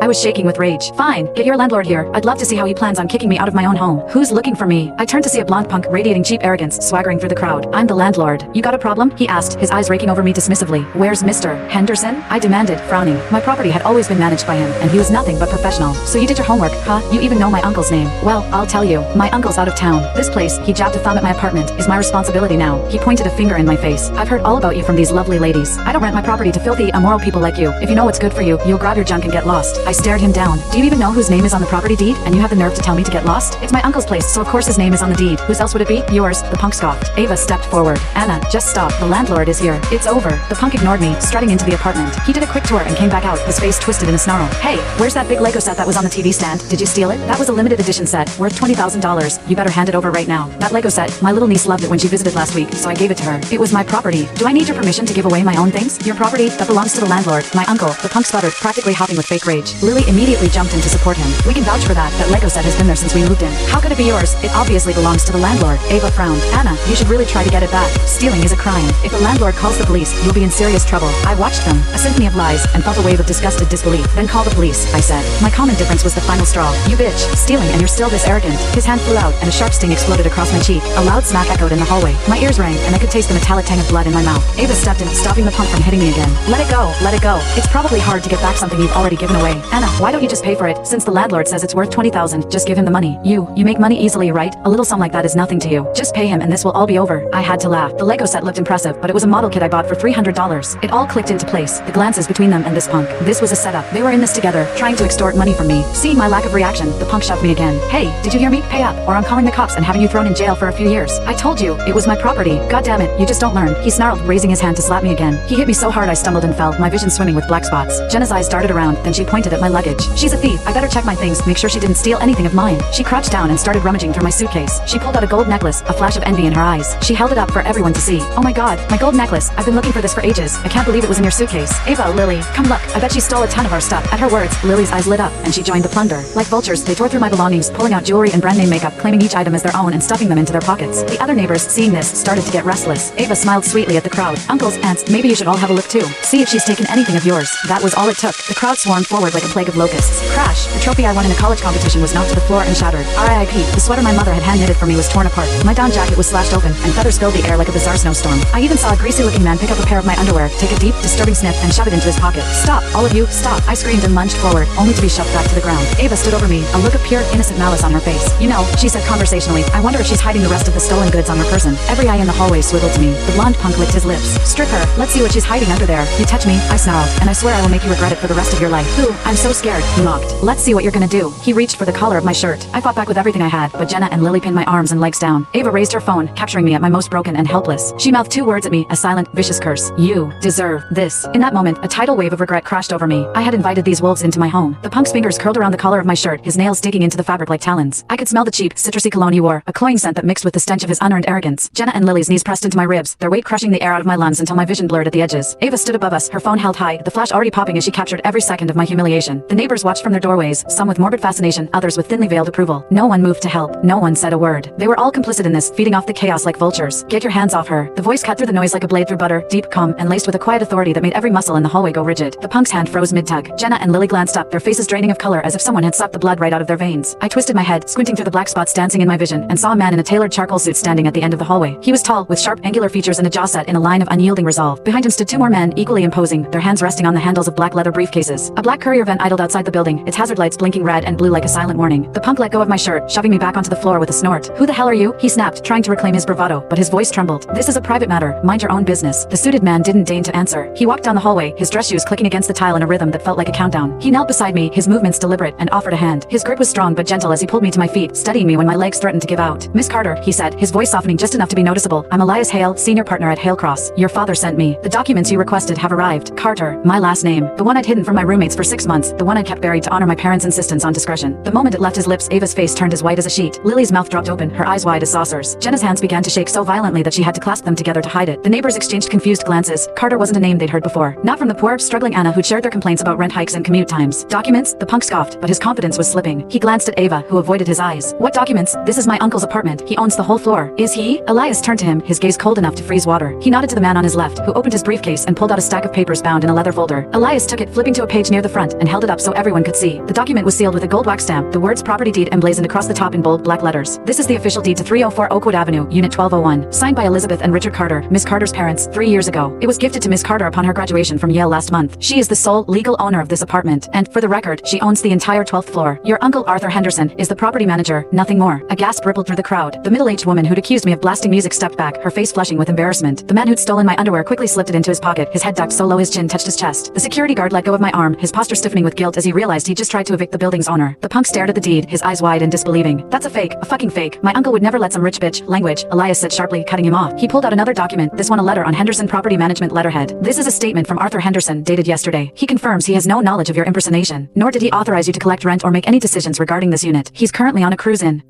I was shaking with rage. Fine, get your landlord here. I'd love to see how he plans on kicking me out of my own home. Who's looking for me? I turned to see a blonde punk radiating cheap arrogance swaggering through the crowd. I'm the landlord. You got a problem? He asked, his eyes raking over me dismissively. Where's Mr. Henderson? I demanded, frowning. My property had always been managed by him, and he was nothing but professional. So you did your homework, huh? You even know my uncle's name. Well, I'll tell you. My uncle's out of town. This place, he jabbed a thumb at my apartment, is my responsibility now. He pointed a finger in my face. I've heard all about you from these lovely ladies. I don't rent my property to filthy, immoral people like you. If you know what's good for you, you'll grab your junk and get lost. I stared him down. Do you even know whose name is on the property deed? And you have the nerve to tell me to get lost? It's my uncle's place, so of course his name is on the deed. Whose else would it be? Yours, the punk scoffed. Ava stepped forward. Anna, just stop. The landlord is here. It's over. The punk ignored me, strutting into the apartment. He did a quick tour and came back out, his face twisted in a snarl. Hey, where's that big Lego set that was on the TV stand? Did you steal it? That was a limited edition set, worth $20,000. You better hand it over right now. That Lego set, my little niece loved it when she visited last week, so I gave it to her. It was my property. Do I need your permission to give away my own things? Your property? That belongs to the landlord. My uncle. The punk sputtered, practically hopping with fake rage. Lily immediately jumped in to support him. We can vouch for that. That Lego set has been there since we moved in. How could it be yours? It obviously belongs to the landlord. Ava frowned. Anna, you should really try to get it back. Stealing is a crime. If the landlord calls the police, you'll be in serious trouble. I watched them, a symphony of lies, and felt a wave of disgusted disbelief. Then call the police, I said. My common difference was the final straw. You bitch, stealing and you're still this arrogant. His hand flew out and a sharp sting exploded across my cheek. A loud smack echoed in the hallway. My ears rang and I could taste the metallic tang of blood in my mouth. Ava stepped in, stopping the punk from hitting me again. Let it go, let it go. It's probably hard to get back something you've already given away. Anna, why don't you just pay for it? Since the landlord says it's worth $20,000, just give him the money. You make money easily, right? A little sum like that is nothing to you. Just pay him and this will all be over. I had to laugh. The Lego set looked impressive, but it was a model kit I bought for $300. It all clicked into place. The glances between them and this punk. This was a setup. They were in this together, trying to extort money from me. Seeing my lack of reaction, the punk shoved me again. Hey, did you hear me? Pay up, or I'm calling the cops and having you thrown in jail for a few years. I told you, it was my property. God damn it, you just don't learn. He snarled, raising his hand to slap me again. He hit me so hard I stumbled and fell, my vision swimming with black spots. Jenna's eyes darted around, then she pointed at my luggage. She's a thief. I better check my things, make sure she didn't steal anything of mine. She crouched down and started rummaging through my suitcase. She pulled out a gold necklace, a flash of envy in her eyes. She held it up for everyone to see. Oh my god, my gold necklace. I've been looking for this for ages. I can't believe it was in your suitcase. Ava, Lily, come look. I bet she stole a ton of our stuff. At her words, Lily's eyes lit up, and she joined the plunder. Like vultures, they tore through my belongings, pulling out jewelry and brand name makeup, claiming each item as their own and stuffing them into their pockets. The other neighbors, seeing this, started to get restless. Ava smiled sweetly at the crowd. Uncles, aunts, maybe you should all have a look too. See if she's taken anything of yours. That was all it took. The crowd swarmed forward like a plague of locusts. Crash! The trophy I won in a college competition was knocked to the floor and shattered. RIP. The sweater my mother had hand knitted for me was torn apart. My down jacket was slashed open, and feathers filled the air like a bizarre snowstorm. I even saw a greasy-looking man pick up a pair of my underwear, take a deep, disturbing sniff, and shove it into his pocket. Stop! All of you, stop! I screamed and lunged forward, only to be shoved back to the ground. Ava stood over me, a look of pure, innocent malice on her face. You know, she said conversationally, I wonder if she's hiding the rest of the stolen goods on her person. Every eye in the hallway swiveled to me. The blonde punk licked his lips. Strip her. Let's see what she's hiding under there. You touch me, I snarled, and I swear I will make you regret it for the rest of your life. Ooh, I'm so scared, he mocked. Let's see what you're gonna do. He reached for the collar of my shirt. I fought back with everything I had, but Jenna and Lily pinned my arms and legs down. Ava raised her phone, capturing me at my most broken and helpless. She mouthed two words at me, a silent, vicious curse. You deserve this. In that moment, a tidal wave of regret crashed over me. I had invited these wolves into my home. The punk's fingers curled around the collar of my shirt, his nails digging into the fabric like talons. I could smell the cheap, citrusy cologne he wore, a cloying scent that mixed with the stench of his unearned arrogance. Jenna and Lily's knees pressed into my ribs, their weight crushing the air out of my lungs until my vision blurred at the edges. Ava stood above us, her phone held high, the flash already popping as she captured every second of my humiliation. The neighbors watched from their doorways, some with morbid fascination, others with thinly veiled approval. No one moved to help. No one said a word. They were all complicit in this, feeding off the chaos like vultures. Get your hands off her. The voice cut through the noise like a blade through butter, deep, calm, and laced with a quiet authority that made every muscle in the hallway go rigid. The punk's hand froze mid-tug. Jenna and Lily glanced up, their faces draining of color as if someone had sucked the blood right out of their veins. I twisted my head, squinting through the black spots dancing in my vision, and saw a man in a tailored charcoal suit standing at the end of the hallway. He was tall, with sharp, angular features and a jaw set in a line of unyielding resolve. Behind him stood two more men, equally imposing, their hands resting on the handles of black leather briefcases. A black courier van idled outside the building, its hazard lights blinking red and blue like a silent warning. The punk let go of my shirt, shoving me back onto the floor with a snort. Who the hell are you? He snapped, trying to reclaim his bravado, but his voice trembled. This is a private matter. Mind your own business. The suited man didn't deign to answer. He walked down the hallway, his dress shoes clicking against the tile in a rhythm that felt like a countdown. He knelt beside me, his movements deliberate, and offered a hand. His grip was strong but gentle as he pulled me to my feet, steadying me when my legs threatened to give out. Miss Carter, he said, his voice softening just enough to be noticeable. I'm Elias Hale, senior partner at Hale Cross. Your father sent me. The documents you requested have arrived. Carter, my last name. The one I'd hidden from my roommates for 6 months, the one I'd kept buried to honor my parents' insistence on discretion. The moment it left his lips, Ava's face turned as white as a sheet. Lily's mouth dropped open, her eyes wide as saucers. Jenna's hands began to shake so violently that she had to clasp them together to hide it. The neighbors exchanged confused glances. Carter wasn't a name they'd heard before. Not from the poor, struggling Anna who'd shared their complaints about rent hikes and commute times. Documents? The punk scoffed, but his confidence was slipping. He glanced at Ava, who avoided his eyes. What documents? This is my uncle's apartment. He owns the whole floor. Is he? Elias turned to him, his gaze cold enough to freeze water. He nodded to the man on his left, who opened his briefcase and pulled out a stack of papers bound in a leather folder. Elias took it, flipping to a page near the front, and held it up so everyone could see. The document was sealed with a gold wax stamp, the words property deed emblazoned across the top in bold black letters. This is the official deed to 304 Oakwood Avenue, Unit 1201, signed by Elizabeth and Richard Carter, Miss Carter's parents, 3 years ago. It was gifted to Miss Carter upon her graduation from Yale last month. She is the sole legal owner of this apartment, and, for the record, she owns the entire 12th floor. Your uncle Arthur Henderson is the property manager, nothing more. A gasp rippled through the crowd. The middle-aged woman who'd accused me of blasting music stepped back, her face flushing with embarrassment. The man who'd stolen my underwear quickly slipped it into his pocket, his head ducked so low his chin touched his chest. The security guard let go of my arm, his posture stiffening with guilt as he realized he'd just tried to evict the building's owner. The punk stared at the deed, his eyes wide and disbelieving. That's a fake, a fucking fake. My uncle would never let some rich bitch, language, Elias said sharply, cutting him off. He pulled out another document, this one a letter on Henderson Property Management letterhead. This is a statement from Arthur Henderson, dated yesterday. He confirms he has no knowledge of your impersonation, nor did he authorize you to collect rent or make any decisions regarding this unit. He's currently on a cruise in